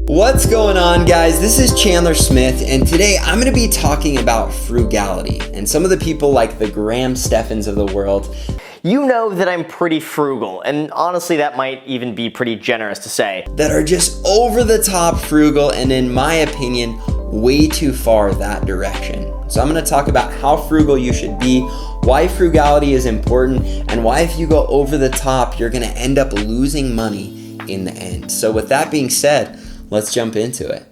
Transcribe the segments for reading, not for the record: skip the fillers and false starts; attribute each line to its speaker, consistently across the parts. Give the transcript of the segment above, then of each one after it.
Speaker 1: What's going on, guys? This is Chandler Smith, and today I'm going to be talking about frugality and some of the people like the Graham Stephanes of the world.
Speaker 2: You know that I'm pretty frugal, and honestly that might even be pretty generous to say.
Speaker 1: That are just over the top frugal and, in my opinion, way too far that direction. So I'm going to talk about how frugal you should be, why frugality is important, and why if you go over the top, you're going to end up losing money in the end. So with that being said, let's jump into it.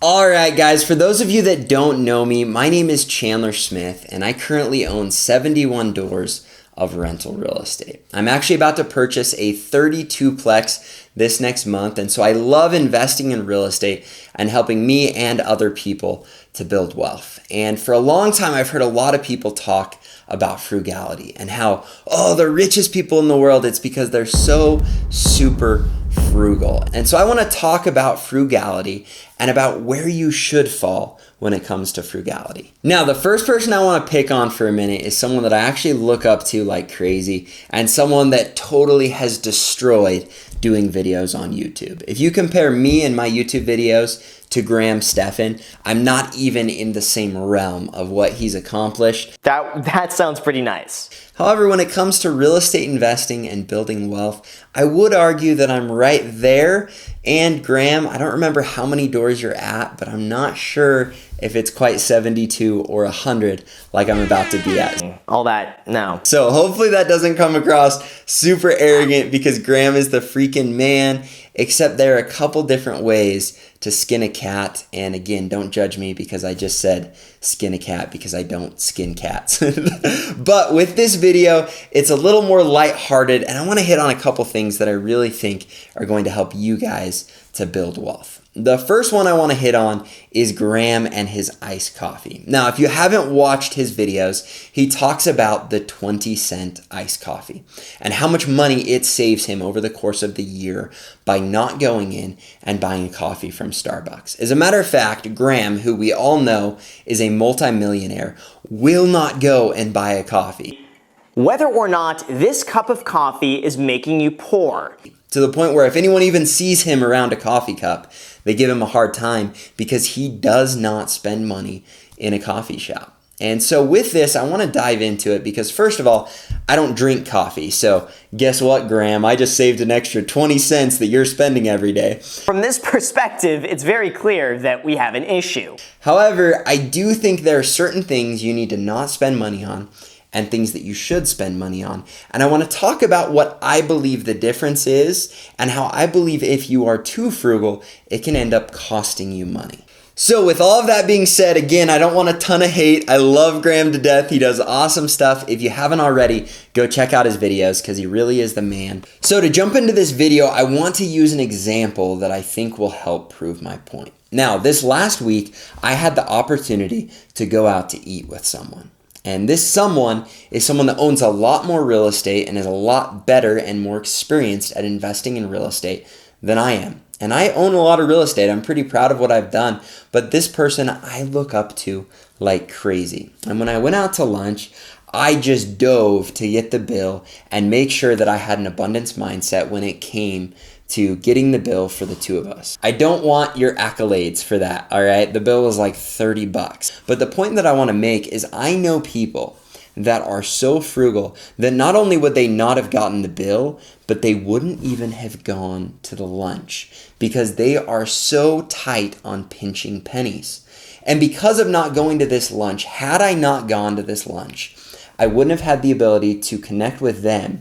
Speaker 1: Alright guys, for those of you that don't know me, my name is Chandler Smith and I currently own 71 doors of rental real estate. I'm actually about to purchase a 32-plex this next month, and so I love investing in real estate and helping me and other people to build wealth. And for a long time, I've heard a lot of people talk about frugality and how, the richest people in the world, it's because they're so super frugal. And so I want to talk about frugality and about where you should fall when it comes to frugality. Now, the first person I want to pick on for a minute is someone that I actually look up to like crazy and someone that totally has destroyed doing videos on YouTube. If you compare me and my YouTube videos to Graham Stephan, I'm not even in the same realm of what he's accomplished.
Speaker 2: That sounds pretty nice.
Speaker 1: However, when it comes to real estate investing and building wealth, I would argue that I'm right there. And Graham, I don't remember how many doors you're at, but I'm not sure if it's quite 72 or 100 like I'm about to be at.
Speaker 2: All that, no.
Speaker 1: So hopefully that doesn't come across super arrogant because Graham is the freaking man, except there are a couple different ways to skin a cat. And again, don't judge me because I just said skin a cat because I don't skin cats. But with this video, it's a little more lighthearted and I want to hit on a couple things that I really think are going to help you guys to build wealth. The first one I want to hit on is Graham and his iced coffee. Now, if you haven't watched his videos, he talks about the 20-cent iced coffee and how much money it saves him over the course of the year by not going in and buying a coffee from Starbucks. As a matter of fact, Graham, who we all know is a multimillionaire, will not go and buy a coffee,
Speaker 2: whether or not this cup of coffee is making you poor.
Speaker 1: To the point where if anyone even sees him around a coffee cup, they give him a hard time because he does not spend money in a coffee shop. And so with this, I want to dive into it because first of all, I don't drink coffee. So guess what, Graham? I just saved an extra 20 cents that you're spending every day.
Speaker 2: From this perspective, it's very clear that we have an issue.
Speaker 1: However, I do think there are certain things you need to not spend money on and things that you should spend money on. And I want to talk about what I believe the difference is and how I believe if you are too frugal, it can end up costing you money. So with all of that being said, again, I don't want a ton of hate. I love Graham to death. He does awesome stuff. If you haven't already, go check out his videos because he really is the man. So to jump into this video, I want to use an example that I think will help prove my point. Now, this last week, I had the opportunity to go out to eat with someone. And this someone is someone that owns a lot more real estate and is a lot better and more experienced at investing in real estate than I am. And I own a lot of real estate. I'm pretty proud of what I've done. But this person I look up to like crazy. And when I went out to lunch, I just dove to get the bill and make sure that I had an abundance mindset when it came to getting the bill for the two of us. I don't want your accolades for that, all right? The bill was like $30. But the point that I want to make is I know people that are so frugal that not only would they not have gotten the bill, but they wouldn't even have gone to the lunch because they are so tight on pinching pennies. And because of not going to this lunch, had I not gone to this lunch, I wouldn't have had the ability to connect with them.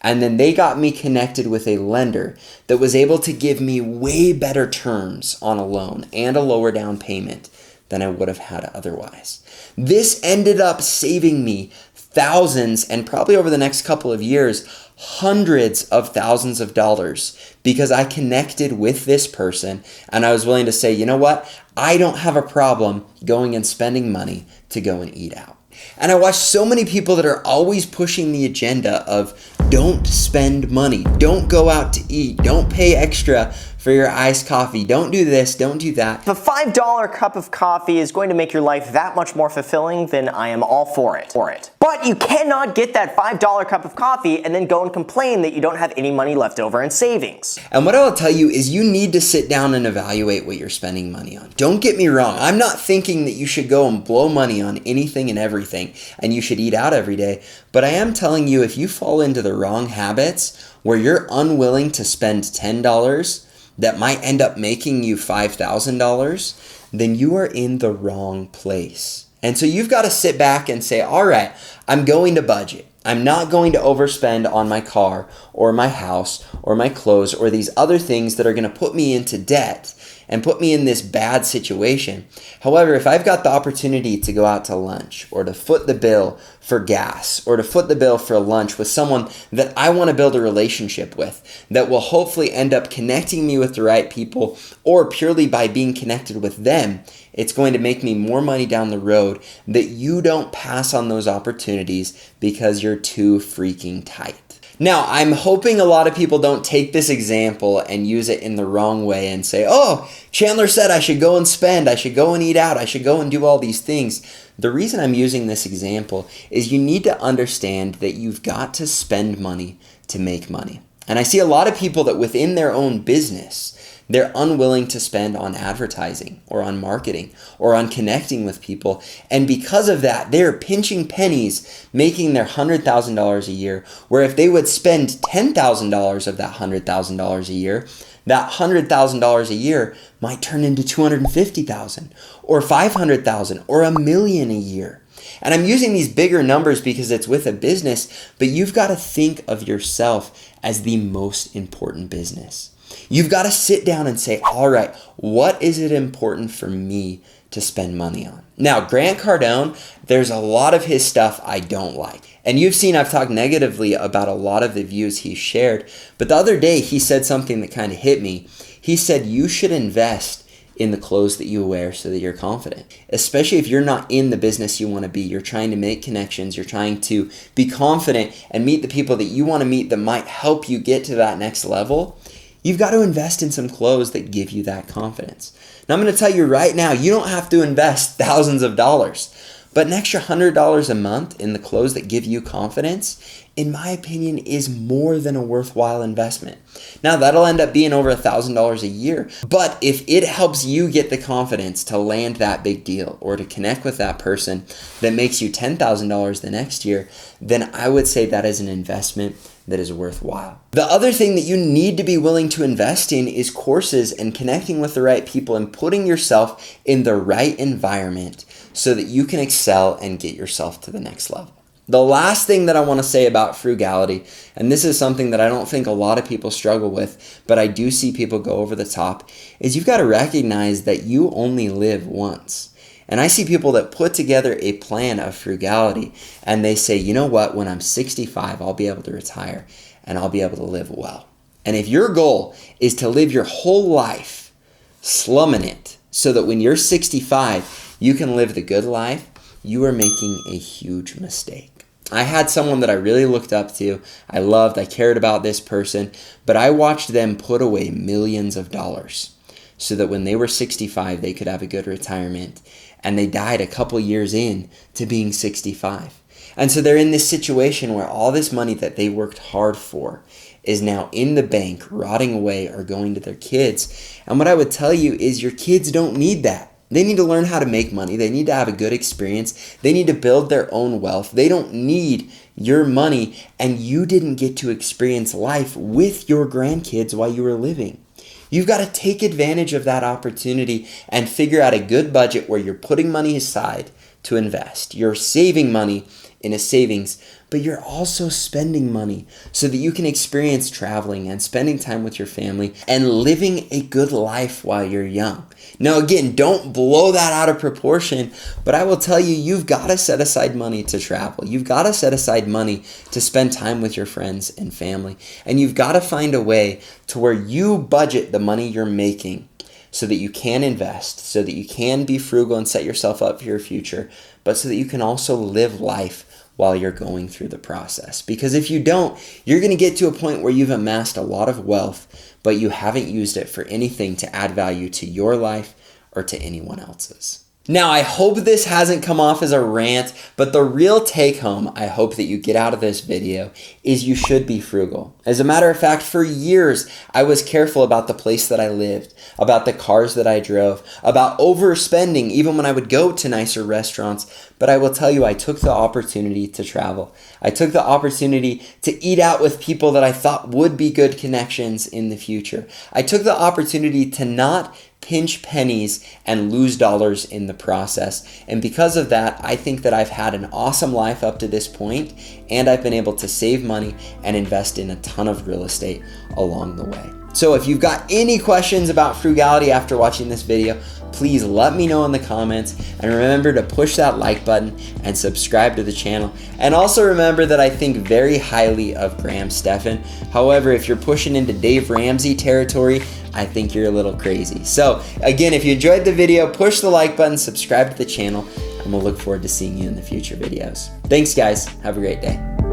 Speaker 1: And then they got me connected with a lender that was able to give me way better terms on a loan and a lower down payment than I would have had otherwise. This ended up saving me thousands and probably over the next couple of years, hundreds of thousands of dollars because I connected with this person and I was willing to say, you know what? I don't have a problem going and spending money to go and eat out. And I watch so many people that are always pushing the agenda of don't spend money, don't go out to eat, don't pay extra for your iced coffee. Don't do this, don't do that.
Speaker 2: If a $5 cup of coffee is going to make your life that much more fulfilling, then I am all for it. But you cannot get that $5 cup of coffee and then go and complain that you don't have any money left over in savings.
Speaker 1: And what I will tell you is you need to sit down and evaluate what you're spending money on. Don't get me wrong. I'm not thinking that you should go and blow money on anything and everything and you should eat out every day. But I am telling you, if you fall into the wrong habits where you're unwilling to spend $10 that might end up making you $5,000, then you are in the wrong place. And so you've got to sit back and say, all right, I'm going to budget. I'm not going to overspend on my car or my house or my clothes or these other things that are going to put me into debt and put me in this bad situation. However, if I've got the opportunity to go out to lunch or to foot the bill for gas or to foot the bill for lunch with someone that I want to build a relationship with that will hopefully end up connecting me with the right people, or purely by being connected with them, it's going to make me more money down the road, that you don't pass on those opportunities because you're too freaking tight. Now, I'm hoping a lot of people don't take this example and use it in the wrong way and say, oh, Chandler said I should go and spend, I should go and eat out, I should go and do all these things. The reason I'm using this example is you need to understand that you've got to spend money to make money. And I see a lot of people that within their own business, they're unwilling to spend on advertising or on marketing or on connecting with people. And because of that, they're pinching pennies, making their $100,000 a year, where if they would spend $10,000 of that $100,000 a year, that $100,000 a year might turn into $250,000 or $500,000 or $1 million a year. And I'm using these bigger numbers because it's with a business, but you've got to think of yourself as the most important business. You've got to sit down and say, all right, what is it important for me to spend money on? Now, Grant Cardone, there's a lot of his stuff I don't like. And you've seen I've talked negatively about a lot of the views he shared. But the other day, he said something that kind of hit me. He said, you should invest in the clothes that you wear so that you're confident. Especially if you're not in the business you want to be. You're trying to make connections. You're trying to be confident and meet the people that you want to meet that might help you get to that next level. You've got to invest in some clothes that give you that confidence. Now, I'm going to tell you right now, you don't have to invest thousands of dollars, but an extra $100 a month in the clothes that give you confidence, in my opinion, is more than a worthwhile investment. Now, that'll end up being over $1,000 a year, but if it helps you get the confidence to land that big deal or to connect with that person that makes you $10,000 the next year, then I would say that is an investment that is worthwhile. The other thing that you need to be willing to invest in is courses and connecting with the right people and putting yourself in the right environment so that you can excel and get yourself to the next level. The last thing that I want to say about frugality, and this is something that I don't think a lot of people struggle with, but I do see people go over the top, is you've got to recognize that you only live once. And I see people that put together a plan of frugality and they say, you know what, when I'm 65, I'll be able to retire and I'll be able to live well. And if your goal is to live your whole life slumming it so that when you're 65, you can live the good life, you are making a huge mistake. I had someone that I really looked up to, I loved, I cared about this person, but I watched them put away millions of dollars so that when they were 65, they could have a good retirement. And they died a couple years in to being 65. And so they're in this situation where all this money that they worked hard for is now in the bank, rotting away or going to their kids. And what I would tell you is your kids don't need that. They need to learn how to make money. They need to have a good experience. They need to build their own wealth. They don't need your money, and you didn't get to experience life with your grandkids while you were living. You've got to take advantage of that opportunity and figure out a good budget where you're putting money aside to invest. You're saving money in a savings, but you're also spending money so that you can experience traveling and spending time with your family and living a good life while you're young. Now, again, don't blow that out of proportion, but I will tell you, you've got to set aside money to travel. You've got to set aside money to spend time with your friends and family. And you've got to find a way to where you budget the money you're making so that you can invest, so that you can be frugal and set yourself up for your future, but so that you can also live life while you're going through the process. Because if you don't, you're going to get to a point where you've amassed a lot of wealth, but you haven't used it for anything to add value to your life or to anyone else's. Now, I hope this hasn't come off as a rant, but the real take home I hope that you get out of this video is you should be frugal. As a matter of fact, for years, I was careful about the place that I lived, about the cars that I drove, about overspending even when I would go to nicer restaurants. But I will tell you, I took the opportunity to travel. I took the opportunity to eat out with people that I thought would be good connections in the future. I took the opportunity to not pinch pennies and lose dollars in the process. And because of that, I think that I've had an awesome life up to this point, and I've been able to save money and invest in a ton of real estate along the way. So if you've got any questions about frugality after watching this video, please let me know in the comments, and remember to push that like button and subscribe to the channel. And also remember that I think very highly of Graham Stephan. However, if you're pushing into Dave Ramsey territory, I think you're a little crazy. So again, if you enjoyed the video, push the like button, subscribe to the channel, and we'll look forward to seeing you in the future videos. Thanks guys, have a great day.